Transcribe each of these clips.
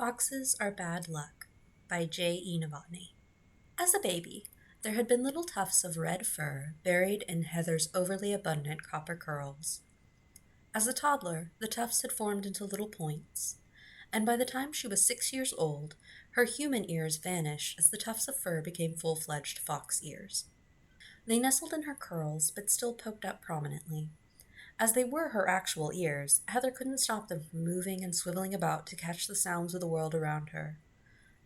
Foxes Are Bad Luck by J.E. Novotny. As a baby, there had been little tufts of red fur buried in Heather's overly abundant copper curls. As a toddler, the tufts had formed into little points, and by the time she was 6 years old, her human ears vanished as the tufts of fur became full-fledged fox ears. They nestled in her curls, but still poked up prominently. As they were her actual ears, Heather couldn't stop them from moving and swiveling about to catch the sounds of the world around her.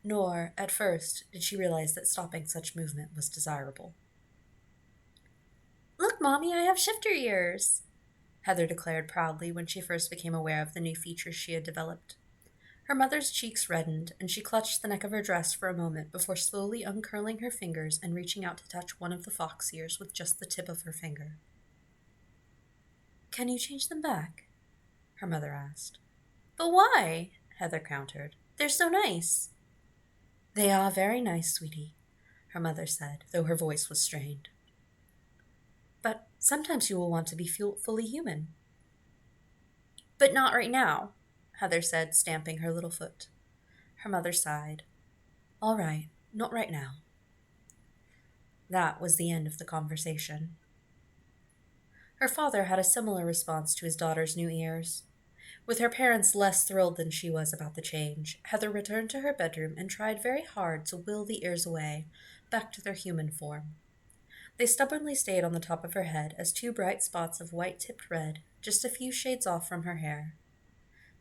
Nor, at first, did she realize that stopping such movement was desirable. "Look, Mommy, I have shifter ears!" Heather declared proudly when she first became aware of the new features she had developed. Her mother's cheeks reddened, and she clutched the neck of her dress for a moment before slowly uncurling her fingers and reaching out to touch one of the fox ears with just the tip of her finger. "Can you change them back?" her mother asked. "But why?" Heather countered. "They're so nice." "They are very nice, sweetie," her mother said, though her voice was strained. "But sometimes you will want to be fully human." "But not right now," Heather said, stamping her little foot. Her mother sighed. "All right, not right now." That was the end of the conversation. Her father had a similar response to his daughter's new ears. With her parents less thrilled than she was about the change, Heather returned to her bedroom and tried very hard to will the ears away, back to their human form. They stubbornly stayed on the top of her head as two bright spots of white-tipped red, just a few shades off from her hair.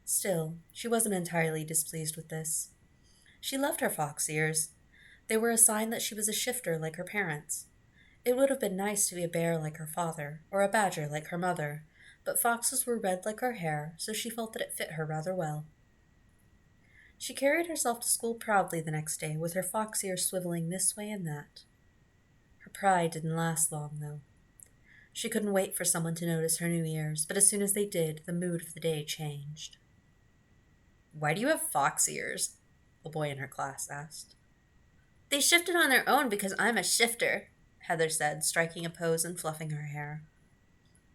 Still, she wasn't entirely displeased with this. She loved her fox ears. They were a sign that she was a shifter like her parents. It would have been nice to be a bear like her father, or a badger like her mother, but foxes were red like her hair, so she felt that it fit her rather well. She carried herself to school proudly the next day, with her fox ears swiveling this way and that. Her pride didn't last long, though. She couldn't wait for someone to notice her new ears, but as soon as they did, the mood of the day changed. "Why do you have fox ears?" a boy in her class asked. "They shifted on their own because I'm a shifter," Heather said, striking a pose and fluffing her hair.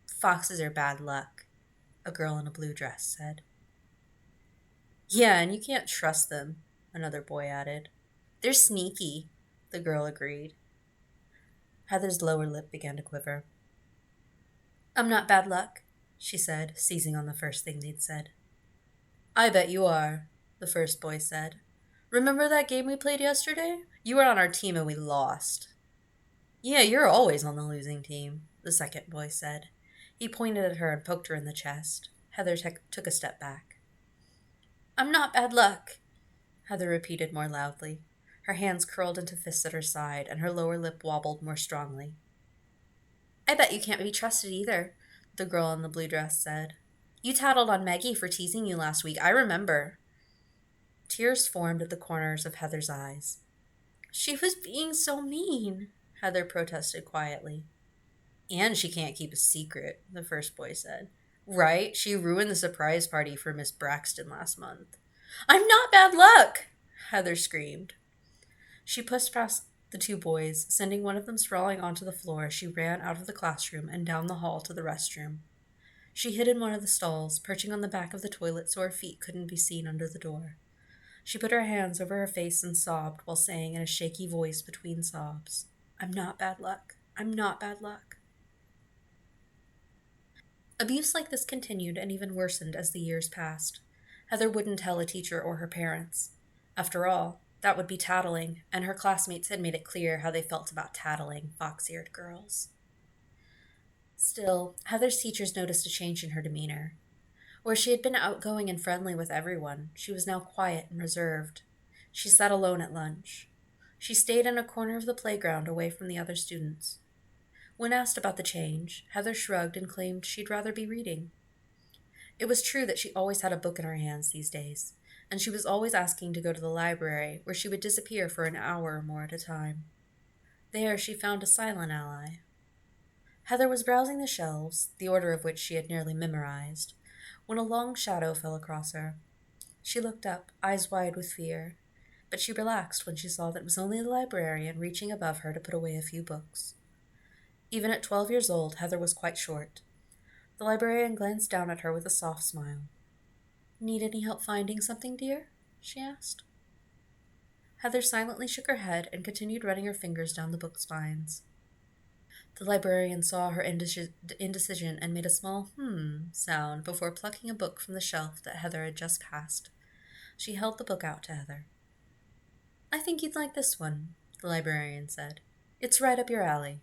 "Foxes are bad luck," a girl in a blue dress said. "Yeah, and you can't trust them," another boy added. "They're sneaky," the girl agreed. Heather's lower lip began to quiver. "I'm not bad luck," she said, seizing on the first thing they'd said. "I bet you are," the first boy said. "Remember that game we played yesterday? You were on our team and we lost." "Yeah, you're always on the losing team," the second boy said. He pointed at her and poked her in the chest. Heather took a step back. "I'm not bad luck," Heather repeated more loudly. Her hands curled into fists at her side, and her lower lip wobbled more strongly. "I bet you can't be trusted either," the girl in the blue dress said. "You tattled on Maggie for teasing you last week, I remember." Tears formed at the corners of Heather's eyes. "She was being so mean," Heather protested quietly. "And she can't keep a secret," the first boy said. "Right? She ruined the surprise party for Miss Braxton last month." "I'm not bad luck!" Heather screamed. She pushed past the two boys, sending one of them sprawling onto the floor as she ran out of the classroom and down the hall to the restroom. She hid in one of the stalls, perching on the back of the toilet so her feet couldn't be seen under the door. She put her hands over her face and sobbed while saying in a shaky voice between sobs, "I'm not bad luck. I'm not bad luck." Abuse like this continued and even worsened as the years passed. Heather wouldn't tell a teacher or her parents. After all, that would be tattling, and her classmates had made it clear how they felt about tattling fox-eared girls. Still, Heather's teachers noticed a change in her demeanor. Where she had been outgoing and friendly with everyone, she was now quiet and reserved. She sat alone at lunch. She stayed in a corner of the playground away from the other students. When asked about the change, Heather shrugged and claimed she'd rather be reading. It was true that she always had a book in her hands these days, and she was always asking to go to the library, where she would disappear for an hour or more at a time. There she found a silent ally. Heather was browsing the shelves, the order of which she had nearly memorized, when a long shadow fell across her. She looked up, eyes wide with fear, but she relaxed when she saw that it was only the librarian reaching above her to put away a few books. Even at 12 years old, Heather was quite short. The librarian glanced down at her with a soft smile. "Need any help finding something, dear?" she asked. Heather silently shook her head and continued running her fingers down the book spines. The librarian saw her indecision and made a small sound before plucking a book from the shelf that Heather had just passed. She held the book out to Heather. "I think you'd like this one," the librarian said. "It's right up your alley."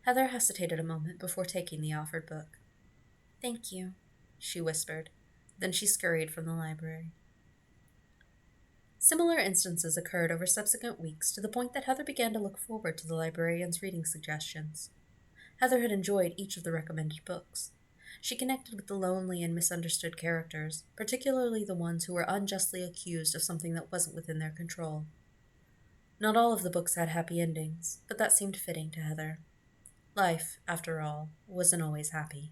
Heather hesitated a moment before taking the offered book. "Thank you," she whispered. Then she scurried from the library. Similar instances occurred over subsequent weeks to the point that Heather began to look forward to the librarian's reading suggestions. Heather had enjoyed each of the recommended books. She connected with the lonely and misunderstood characters, particularly the ones who were unjustly accused of something that wasn't within their control. Not all of the books had happy endings, but that seemed fitting to Heather. Life, after all, wasn't always happy.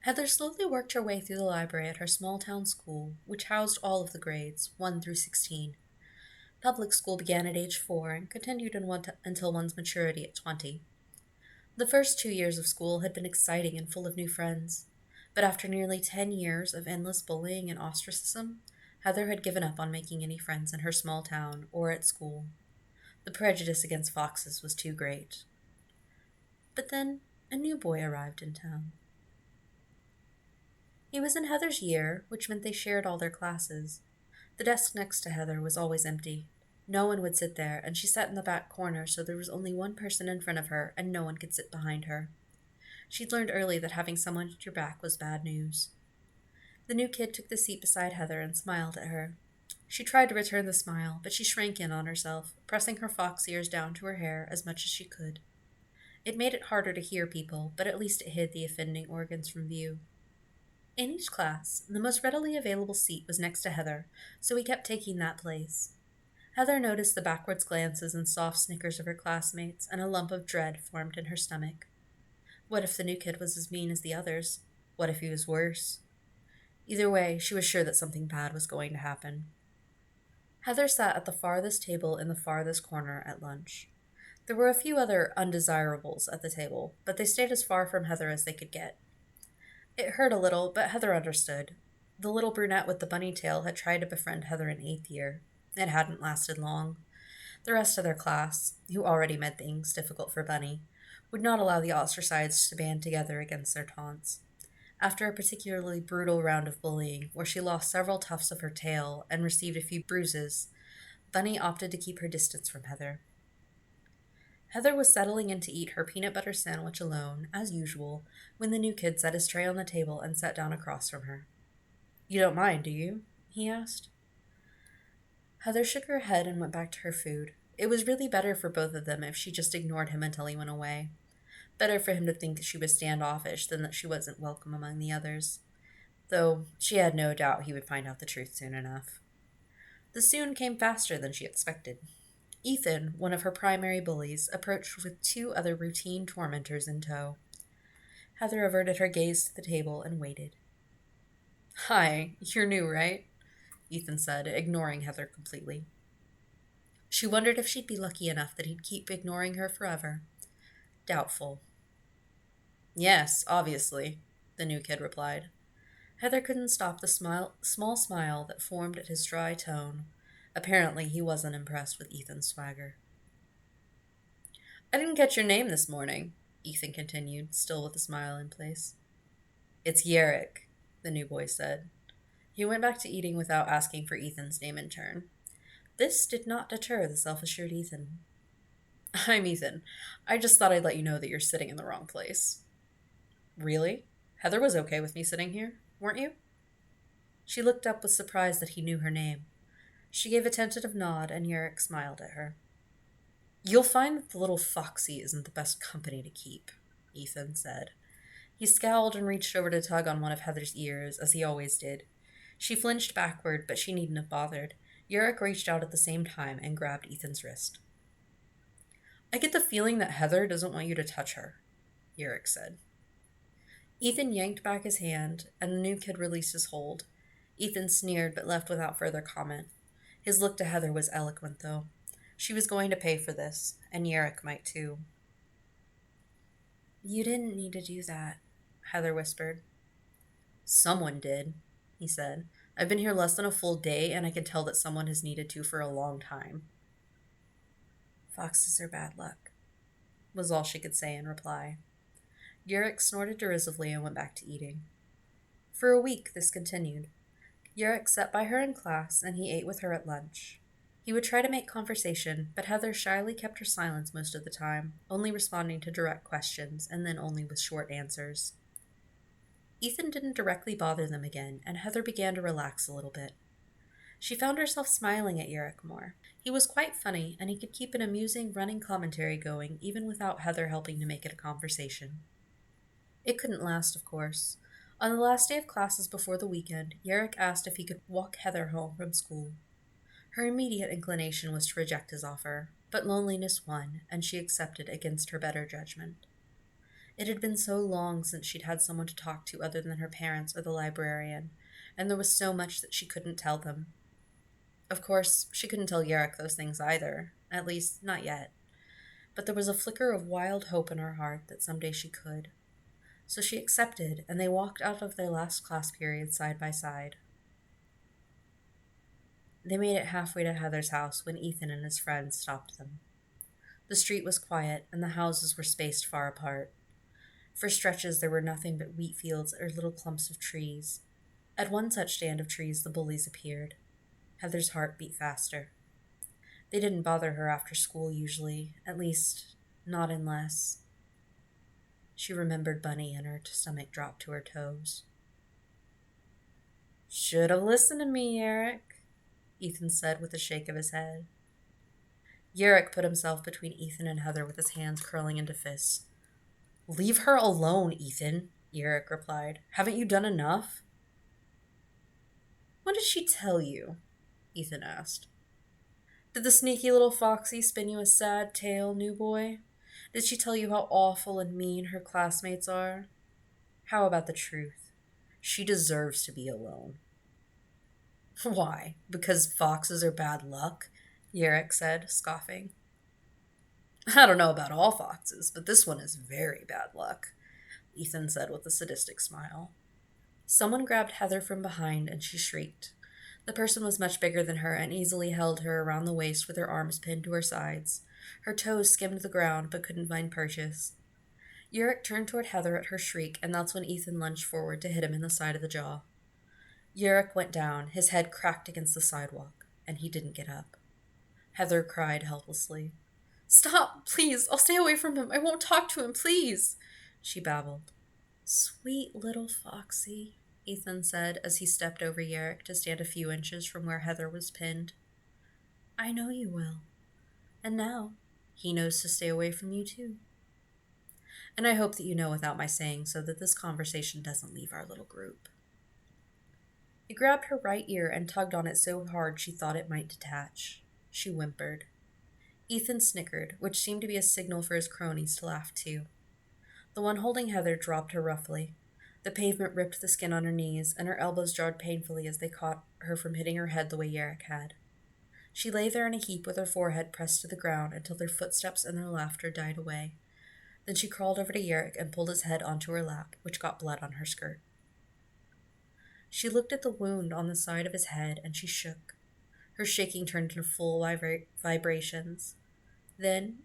Heather slowly worked her way through the library at her small-town school, which housed all of the grades, 1 through 16. Public school began at age 4 and continued until one's maturity at 20. The first 2 years of school had been exciting and full of new friends, but after nearly 10 years of endless bullying and ostracism, Heather had given up on making any friends in her small town or at school. The prejudice against foxes was too great. But then a new boy arrived in town. He was in Heather's year, which meant they shared all their classes. The desk next to Heather was always empty. No one would sit there, and she sat in the back corner, so there was only one person in front of her, and no one could sit behind her. She'd learned early that having someone at your back was bad news. The new kid took the seat beside Heather and smiled at her. She tried to return the smile, but she shrank in on herself, pressing her fox ears down to her hair as much as she could. It made it harder to hear people, but at least it hid the offending organs from view. In each class, the most readily available seat was next to Heather, so he kept taking that place. Heather noticed the backwards glances and soft snickers of her classmates, and a lump of dread formed in her stomach. What if the new kid was as mean as the others? What if he was worse? Either way, she was sure that something bad was going to happen. Heather sat at the farthest table in the farthest corner at lunch. There were a few other undesirables at the table, but they stayed as far from Heather as they could get. It hurt a little, but Heather understood. The little brunette with the bunny tail had tried to befriend Heather in 8th year. It hadn't lasted long. The rest of their class, who already made things difficult for Bunny, would not allow the ostracized to band together against their taunts. After a particularly brutal round of bullying, where she lost several tufts of her tail and received a few bruises, Bunny opted to keep her distance from Heather. Heather was settling in to eat her peanut butter sandwich alone, as usual, when the new kid set his tray on the table and sat down across from her. "You don't mind, do you?" he asked. Heather shook her head and went back to her food. It was really better for both of them if she just ignored him until he went away. Better for him to think she was standoffish than that she wasn't welcome among the others. Though she had no doubt he would find out the truth soon enough. The soon came faster than she expected. Ethan, one of her primary bullies, approached with 2 other routine tormentors in tow. Heather averted her gaze to the table and waited. "Hi, you're new, right?" Ethan said, ignoring Heather completely. She wondered if she'd be lucky enough that he'd keep ignoring her forever. Doubtful. "Yes, obviously," the new kid replied. Heather couldn't stop the small smile that formed at his dry tone. Apparently, he wasn't impressed with Ethan's swagger. "I didn't catch your name this morning," Ethan continued, still with a smile in place. "It's Yerrick," the new boy said. He went back to eating without asking for Ethan's name in turn. This did not deter the self-assured Ethan. "I'm Ethan. I just thought I'd let you know that you're sitting in the wrong place." "Really? Heather was okay with me sitting here, weren't you?" She looked up with surprise that he knew her name. She gave a tentative nod, and Yerrick smiled at her. "You'll find that the little foxy isn't the best company to keep," Ethan said. He scowled and reached over to tug on one of Heather's ears, as he always did. She flinched backward, but she needn't have bothered. Yerrick reached out at the same time and grabbed Ethan's wrist. "I get the feeling that Heather doesn't want you to touch her," Yerrick said. Ethan yanked back his hand, and the new kid released his hold. Ethan sneered, but left without further comment. His look to Heather was eloquent, though. She was going to pay for this, and Yerrick might too. "You didn't need to do that," Heather whispered. "Someone did," he said. I've been here less than a full day, and I can tell that someone has needed to for a long time. Foxes are bad luck, was all she could say in reply. Yurik snorted derisively and went back to eating. For a week, this continued. Yurik sat by her in class, and he ate with her at lunch. He would try to make conversation, but Heather shyly kept her silence most of the time, only responding to direct questions, and then only with short answers. Ethan didn't directly bother them again, and Heather began to relax a little bit. She found herself smiling at Yurik more. He was quite funny, and he could keep an amusing running commentary going even without Heather helping to make it a conversation. It couldn't last, of course. On the last day of classes before the weekend, Yurik asked if he could walk Heather home from school. Her immediate inclination was to reject his offer, but loneliness won, and she accepted against her better judgment. It had been so long since she'd had someone to talk to other than her parents or the librarian, and there was so much that she couldn't tell them. Of course, she couldn't tell Yurik those things either, at least not yet. But there was a flicker of wild hope in her heart that someday she could. So she accepted, and they walked out of their last class period side by side. They made it halfway to Heather's house when Ethan and his friends stopped them. The street was quiet, and the houses were spaced far apart. For stretches there were nothing but wheat fields or little clumps of trees. At one such stand of trees the bullies appeared. Heather's heart beat faster. They didn't bother her after school usually, at least not unless... She remembered Bunny and her stomach dropped to her toes. "Should have listened to me, Eric," Ethan said with a shake of his head. Yurik put himself between Ethan and Heather with his hands curling into fists. "Leave her alone, Ethan," Yurik replied. "Haven't you done enough?" "What did she tell you?" Ethan asked. "Did the sneaky little foxy spin you a sad tale, new boy? Did she tell you how awful and mean her classmates are? How about the truth? She deserves to be alone." "Why? Because foxes are bad luck?" Yurik said, scoffing. "I don't know about all foxes, but this one is very bad luck," Ethan said with a sadistic smile. Someone grabbed Heather from behind, and she shrieked. The person was much bigger than her and easily held her around the waist with her arms pinned to her sides. Her toes skimmed the ground but couldn't find purchase. Yurik turned toward Heather at her shriek, and that's when Ethan lunged forward to hit him in the side of the jaw. Yurik went down, his head cracked against the sidewalk, and he didn't get up. Heather cried helplessly. "Stop, please! I'll stay away from him! I won't talk to him, please!" she babbled. "Sweet little foxy," Ethan said as he stepped over Yurik to stand a few inches from where Heather was pinned. "I know you will. And now, he knows to stay away from you too. And I hope that you know without my saying so that this conversation doesn't leave our little group." He grabbed her right ear and tugged on it so hard she thought it might detach. She whimpered. Ethan snickered, which seemed to be a signal for his cronies to laugh too. The one holding Heather dropped her roughly. The pavement ripped the skin on her knees, and her elbows jarred painfully as they caught her from hitting her head the way Yurik had. She lay there in a heap with her forehead pressed to the ground until their footsteps and their laughter died away. Then she crawled over to Yurik and pulled his head onto her lap, which got blood on her skirt. She looked at the wound on the side of his head, and she shook. Her shaking turned into full vibrations. Then,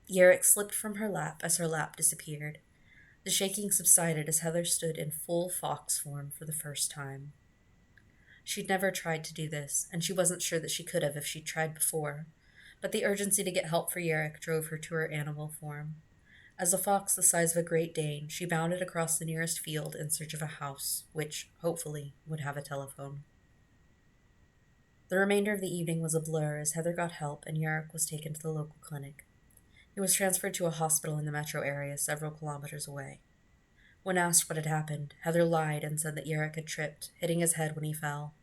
Yurik slipped from her lap as her lap disappeared. The shaking subsided as Heather stood in full fox form for the first time. She'd never tried to do this, and she wasn't sure that she could have if she'd tried before, but the urgency to get help for Yurik drove her to her animal form. As a fox the size of a Great Dane, she bounded across the nearest field in search of a house, which, hopefully, would have a telephone. The remainder of the evening was a blur as Heather got help and Yurik was taken to the local clinic. He was transferred to a hospital in the metro area several kilometers away. When asked what had happened, Heather lied and said that Yurik had tripped, hitting his head when he fell.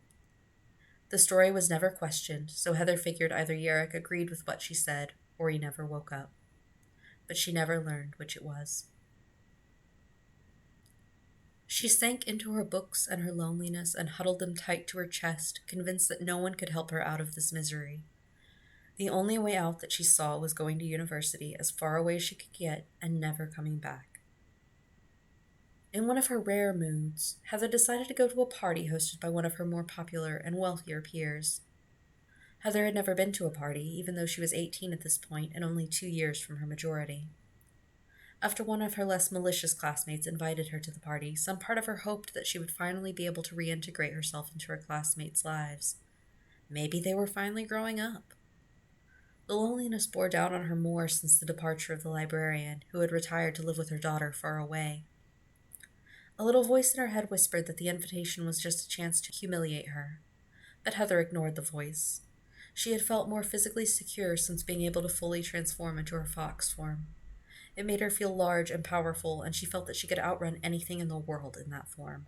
The story was never questioned, so Heather figured either Yurik agreed with what she said or he never woke up. But she never learned which it was. She sank into her books and her loneliness and huddled them tight to her chest, convinced that no one could help her out of this misery. The only way out that she saw was going to university as far away as she could get and never coming back. In one of her rare moods, Heather decided to go to a party hosted by one of her more popular and wealthier peers. Heather had never been to a party, even though she was 18 at this point and only 2 years from her majority. After one of her less malicious classmates invited her to the party, some part of her hoped that she would finally be able to reintegrate herself into her classmates' lives. Maybe they were finally growing up. The loneliness bore down on her more since the departure of the librarian, who had retired to live with her daughter far away. A little voice in her head whispered that the invitation was just a chance to humiliate her, but Heather ignored the voice. She had felt more physically secure since being able to fully transform into her fox form. It made her feel large and powerful, and she felt that she could outrun anything in the world in that form.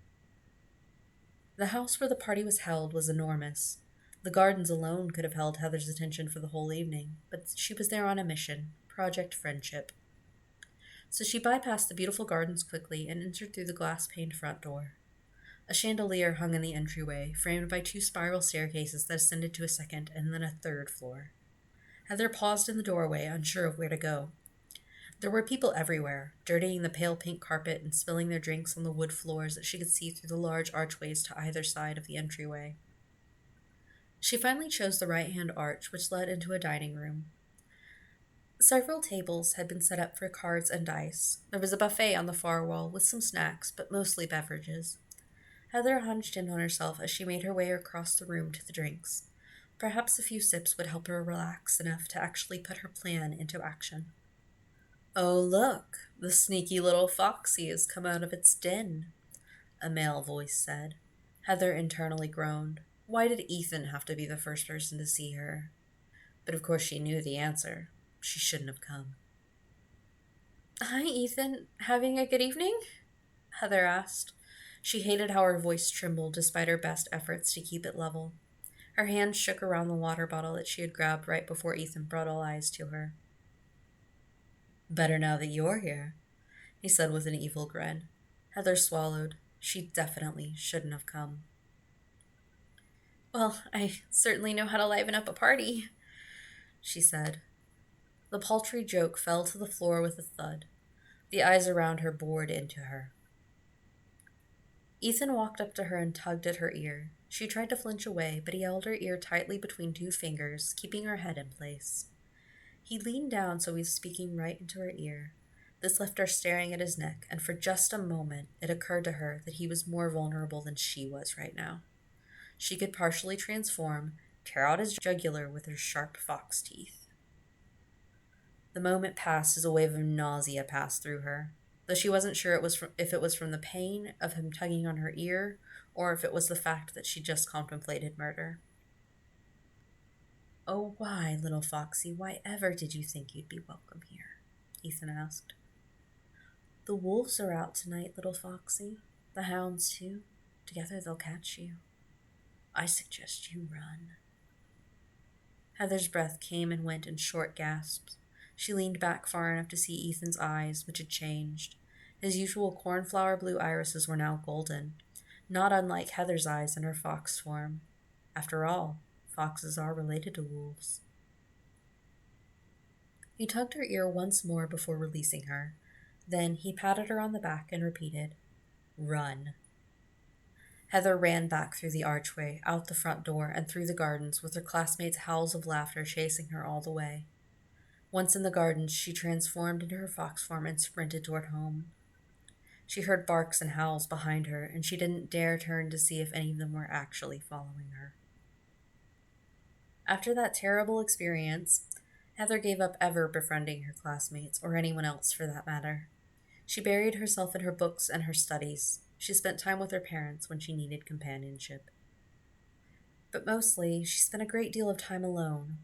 The house where the party was held was enormous. The gardens alone could have held Heather's attention for the whole evening, but she was there on a mission, Project Friendship. So she bypassed the beautiful gardens quickly and entered through the glass-paned front door. A chandelier hung in the entryway, framed by 2 spiral staircases that ascended to a second and then a third floor. Heather paused in the doorway, unsure of where to go. There were people everywhere, dirtying the pale pink carpet and spilling their drinks on the wood floors that she could see through the large archways to either side of the entryway. She finally chose the right-hand arch, which led into a dining room. Several tables had been set up for cards and dice. There was a buffet on the far wall with some snacks, but mostly beverages. Heather hunched in on herself as she made her way across the room to the drinks. Perhaps a few sips would help her relax enough to actually put her plan into action. "Oh, look, the sneaky little foxy has come out of its den," a male voice said. Heather internally groaned. Why did Ethan have to be the first person to see her? But of course she knew the answer. She shouldn't have come. "Hi, Ethan. Having a good evening?" Heather asked. She hated how her voice trembled despite her best efforts to keep it level. Her hand shook around the water bottle that she had grabbed right before Ethan brought all eyes to her. "Better now that you're here," he said with an evil grin. Heather swallowed. She definitely shouldn't have come. "Well, I certainly know how to liven up a party," she said. The paltry joke fell to the floor with a thud. The eyes around her bored into her. Ethan walked up to her and tugged at her ear. She tried to flinch away, but he held her ear tightly between 2 fingers, keeping her head in place. He leaned down so he was speaking right into her ear. This left her staring at his neck, and for just a moment it occurred to her that he was more vulnerable than she was right now. She could partially transform, tear out his jugular with her sharp fox teeth. The moment passed as a wave of nausea passed through her, though she wasn't sure if it was from the pain of him tugging on her ear or if it was the fact that she just contemplated murder. "Oh, why, little foxy, why ever did you think you'd be welcome here?" Ethan asked. "The wolves are out tonight, little foxy. The hounds, too. Together they'll catch you. I suggest you run." Heather's breath came and went in short gasps. She leaned back far enough to see Ethan's eyes, which had changed. His usual cornflower blue irises were now golden, not unlike Heather's eyes in her fox form. After all, foxes are related to wolves. He tugged her ear once more before releasing her. Then he patted her on the back and repeated, "Run." Heather ran back through the archway, out the front door, and through the gardens, with her classmates' howls of laughter chasing her all the way. Once in the gardens, she transformed into her fox form and sprinted toward home. She heard barks and howls behind her, and she didn't dare turn to see if any of them were actually following her. After that terrible experience, Heather gave up ever befriending her classmates, or anyone else for that matter. She buried herself in her books and her studies. She spent time with her parents when she needed companionship. But mostly, she spent a great deal of time alone.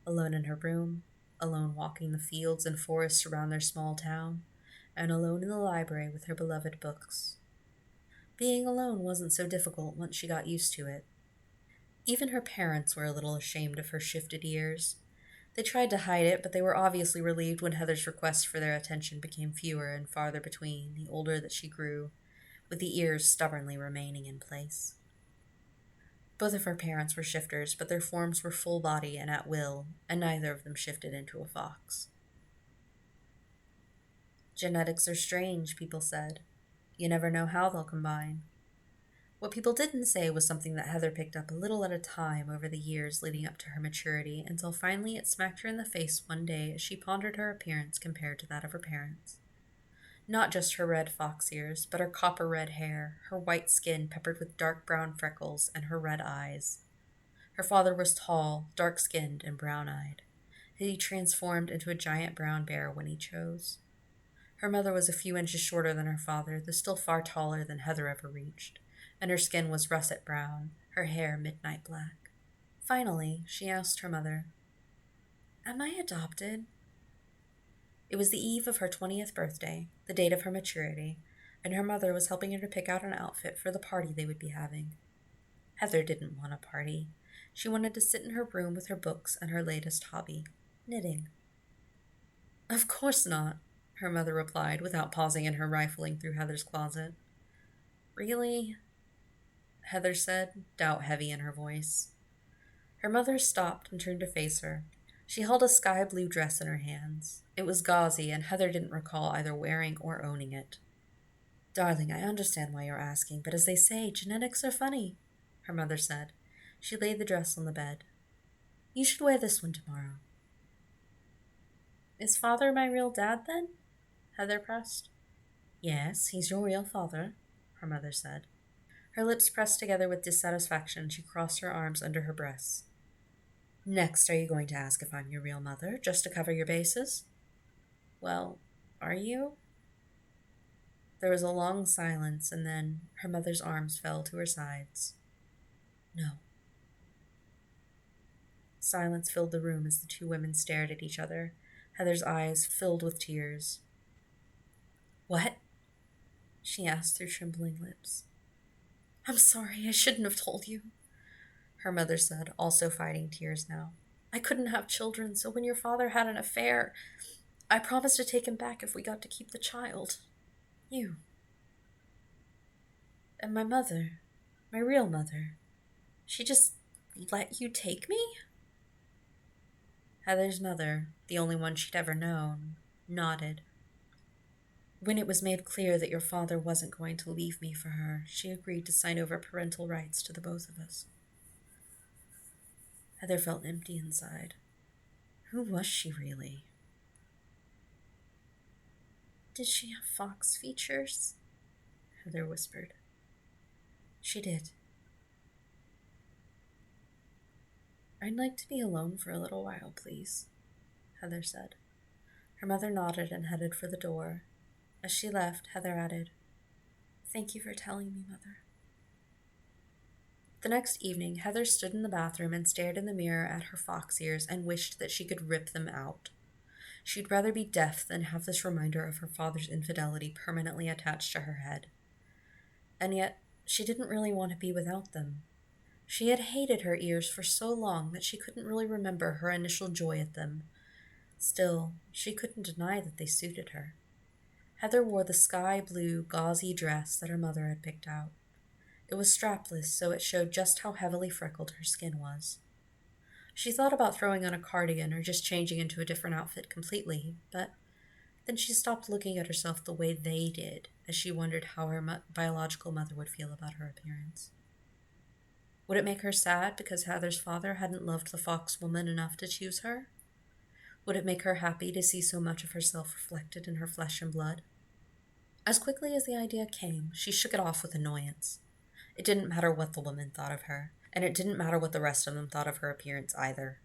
Alone in her room, alone walking the fields and forests around their small town, and alone in the library with her beloved books. Being alone wasn't so difficult once she got used to it. Even her parents were a little ashamed of her shifted years. They tried to hide it, but they were obviously relieved when Heather's requests for their attention became fewer and farther between the older that she grew, with the ears stubbornly remaining in place. Both of her parents were shifters, but their forms were full body and at will, and neither of them shifted into a fox. "Genetics are strange," people said. You never know how they'll combine. What people didn't say was something that Heather picked up a little at a time over the years leading up to her maturity, until finally it smacked her in the face one day as she pondered her appearance compared to that of her parents. Not just her red fox ears, but her copper red hair, her white skin peppered with dark brown freckles, and her red eyes. Her father was tall, dark-skinned, and brown-eyed. He transformed into a giant brown bear when he chose. Her mother was a few inches shorter than her father, though still far taller than Heather ever reached, and her skin was russet brown, her hair midnight black. Finally, she asked her mother, "Am I adopted?" It was the eve of her 20th birthday, the date of her maturity, and her mother was helping her to pick out an outfit for the party they would be having. Heather didn't want a party. She wanted to sit in her room with her books and her latest hobby, knitting. "Of course not," her mother replied, without pausing in her rifling through Heather's closet. "Really?" Heather said, doubt heavy in her voice. Her mother stopped and turned to face her. She held a sky blue dress in her hands. It was gauzy, and Heather didn't recall either wearing or owning it. "Darling, I understand why you're asking, but as they say, genetics are funny," her mother said. She laid the dress on the bed. "You should wear this one tomorrow." "Is father my real dad, then?" Heather pressed. "Yes, he's your real father," her mother said. Her lips pressed together with dissatisfaction. She crossed her arms under her breasts. "Next, are you going to ask if I'm your real mother, just to cover your bases?" "Well, are you?" There was a long silence, and then her mother's arms fell to her sides. "No." Silence filled the room as the two women stared at each other, Heather's eyes filled with tears. "What?" she asked through trembling lips. "I'm sorry, I shouldn't have told you," her mother said, also fighting tears now. "I couldn't have children, so when your father had an affair, I promised to take him back if we got to keep the child. You. And my mother, my real mother, she just let you take me?" Heather's mother, the only one she'd ever known, nodded. "When it was made clear that your father wasn't going to leave me for her, she agreed to sign over parental rights to the both of us." Heather felt empty inside. Who was she really? "Did she have fox features?" Heather whispered. "She did." "I'd like to be alone for a little while, please," Heather said. Her mother nodded and headed for the door. As she left, Heather added, "Thank you for telling me, Mother." The next evening, Heather stood in the bathroom and stared in the mirror at her fox ears and wished that she could rip them out. She'd rather be deaf than have this reminder of her father's infidelity permanently attached to her head. And yet, she didn't really want to be without them. She had hated her ears for so long that she couldn't really remember her initial joy at them. Still, she couldn't deny that they suited her. Heather wore the sky blue, gauzy dress that her mother had picked out. It was strapless, so it showed just how heavily freckled her skin was. She thought about throwing on a cardigan or just changing into a different outfit completely, but then she stopped looking at herself the way they did, as she wondered how her biological mother would feel about her appearance. Would it make her sad because Heather's father hadn't loved the fox woman enough to choose her? Would it make her happy to see so much of herself reflected in her flesh and blood? As quickly as the idea came, she shook it off with annoyance. It didn't matter what the women thought of her, and it didn't matter what the rest of them thought of her appearance either.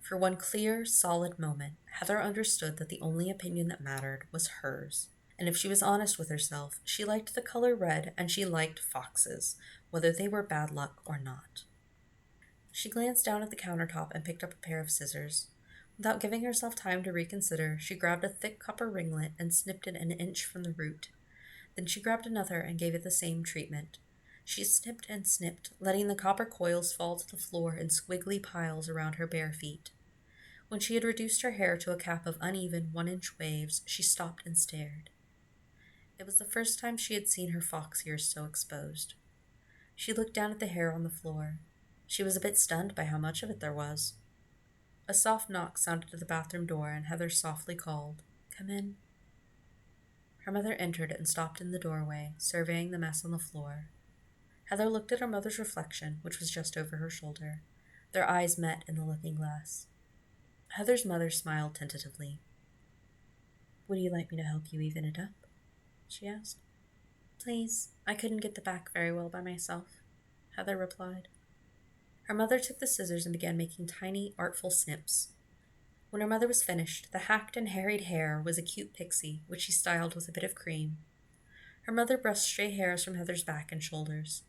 For one clear, solid moment, Heather understood that the only opinion that mattered was hers. And if she was honest with herself, she liked the color red and she liked foxes, whether they were bad luck or not. She glanced down at the countertop and picked up a pair of scissors. Without giving herself time to reconsider, she grabbed a thick copper ringlet and snipped it an inch from the root. Then she grabbed another and gave it the same treatment. She snipped and snipped, letting the copper coils fall to the floor in squiggly piles around her bare feet. When she had reduced her hair to a cap of uneven 1-inch waves, she stopped and stared. It was the first time she had seen her fox ears so exposed. She looked down at the hair on the floor. She was a bit stunned by how much of it there was. A soft knock sounded at the bathroom door, and Heather softly called, "Come in." Her mother entered and stopped in the doorway, surveying the mess on the floor. Heather looked at her mother's reflection, which was just over her shoulder. Their eyes met in the looking glass. Heather's mother smiled tentatively. "Would you like me to help you even it up?" she asked. "Please, I couldn't get the back very well by myself," Heather replied. Her mother took the scissors and began making tiny, artful snips. When her mother was finished, the hacked and harried hair was a cute pixie, which she styled with a bit of cream. Her mother brushed stray hairs from Heather's back and shoulders.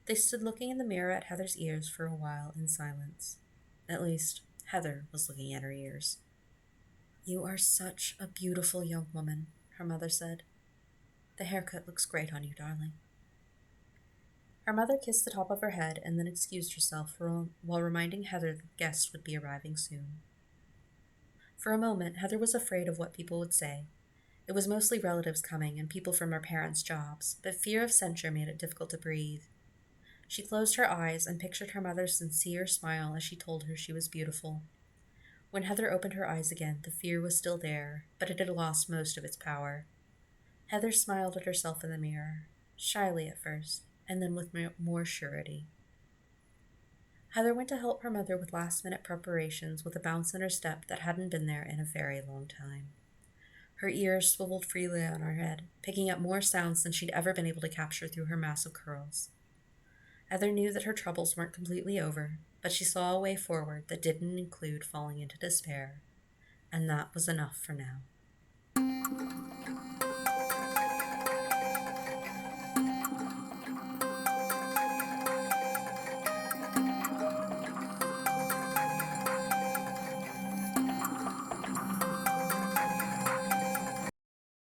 They stood looking in the mirror at Heather's ears for a while in silence. At least, Heather was looking at her ears. "You are such a beautiful young woman," her mother said. "The haircut looks great on you, darling." Her mother kissed the top of her head and then excused herself while reminding Heather that guests would be arriving soon. For a moment, Heather was afraid of what people would say. It was mostly relatives coming and people from her parents' jobs, but fear of censure made it difficult to breathe. She closed her eyes and pictured her mother's sincere smile as she told her she was beautiful. When Heather opened her eyes again, the fear was still there, but it had lost most of its power. Heather smiled at herself in the mirror, shyly at first, and then with more surety. Heather went to help her mother with last-minute preparations with a bounce in her step that hadn't been there in a very long time. Her ears swiveled freely on her head, picking up more sounds than she'd ever been able to capture through her massive curls. Heather knew that her troubles weren't completely over, but she saw a way forward that didn't include falling into despair, and that was enough for now.